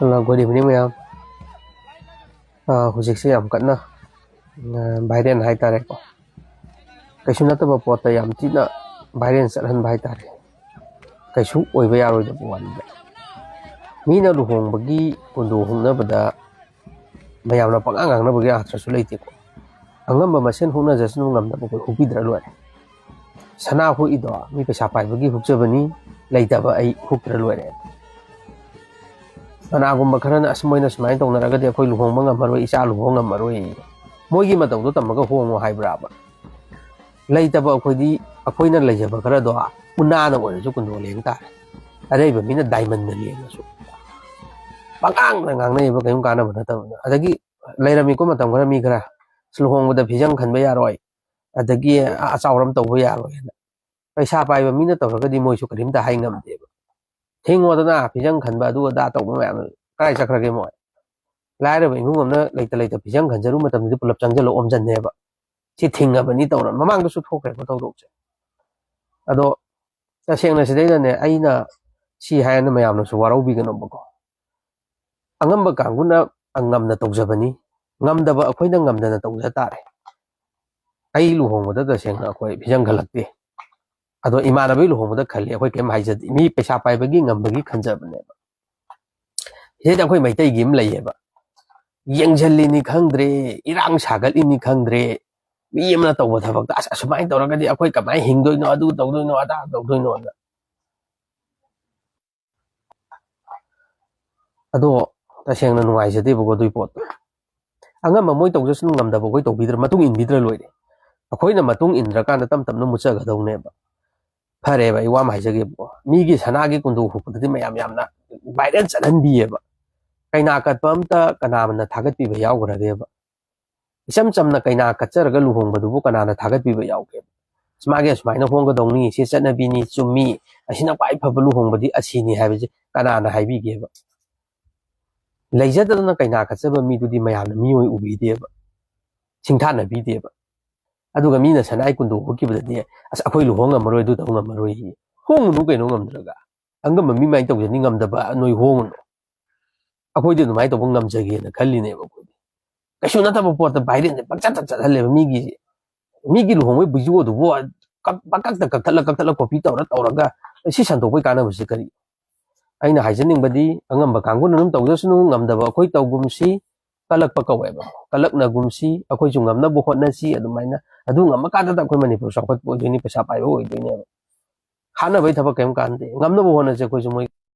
Good evening, ma'am. Hujikse yam kanna viral hai tare ko. Kaisu nataba pota yam tina viral chathan hai tare. Kaisu oiba yaroi da buwan da. Mina luhong bagi kundu hungna bada mayam na pangang na bagi atra su leite ko. Angam ba masen hungna jasnu ngam da ko hupidra lo. Sana hu ido mi pesa pai bagi hupjabani leita ba ai hupra lo re. Anagum bakharan asmoina smain tong naraga de khoi luhong manga maroi isa luhong ngam maroi moigi matong do tamaga hongo haibra ba leita ba khoi di akhoina leijaba khara do una na ore ju kundu leng ta adai ba mina diamond na leng su pangang na ngang nei ba kaim kana ba ta adagi leirami ko matam khara mi khara sluhong ba da phijang khan ba yaroi adagi a chawram to ba yaroi paisa pai ba mina tawraga di moi su karim ta hai ngam de Thingo na phijang khan ba du da to ma kai chakra ge mo lai ra bai ngum na leita phijang khan jaru matam di pulap changjalo om jan ne ba si thinga ba ni tawra mamang su thokre ko taw dok che ado ta seng na sidai ne aina si hai na mayam na su warau bi ganom ba ko angam ba kanguna angam na tawjabani ngam da ba akhoi na ngam da na tawja tare ai lu hong da seng na akhoi phijang khalakte ado imana bai luhong da khali akhoi kem haijat mi pesa pai bagi ngam bagi khanja bane ba he da akhoi mai tai gim laiye ba yengjalli ni khangdre irang sagal ni khangdre mi yamna taw thabak da asmai tawraga di akhoi kamai hingdoi no adu tawdoi no ada tawdoi no ado ta seng na nuai jade bo doi pot angam ma moi tawjas nu ngam da bo koi tawbidra matung in bidra loire akhoi na matung indra kan tam tam no mucha ga dong ne ba Pare ba iwa mai jage bo mi gi sana gi kundu hu pudi mayam yam na viral chalan bi ba kaina kat pam ta kana na thagat pi ba yaw gra ge ba isam cham na kaina kat char ga lu hong ba du kana na thagat pi ba yaw ge smage smai na hong ga dong ni si chana bi ni chummi asina pai pha lu hong ba di asini ha bi kana na hai bi ge ba leija da na kaina kat ba mi du di mayam na mi oi ubi de ba singtha na bi de ba aduga mina sanai kundu hoki bade as akhoi lu hong amaroi du tong amaroi hong nu ke no ngam draga angam mi mai tong ni ngam da ba noi hong no akhoi de mai to ngam jage na khalli ne ba ko ka shona ta ba pot baire ne pakcha ta hale mi gi lu hong we buju du bo kak ta kopi ta ra si san to bai kana ba si kari aina haijening badi angam ba kangu num tong jasnu ngam da ba akhoi tawgum si kalak pa kawe ba kalak na gumsi akhoi jungam na bukhot na si adumaina adu ngam ka da akhoi manipur sakot bo ni pesa pai ho ni hana bai thaba kem kan de ngam na bukhot na je akhoi jumoi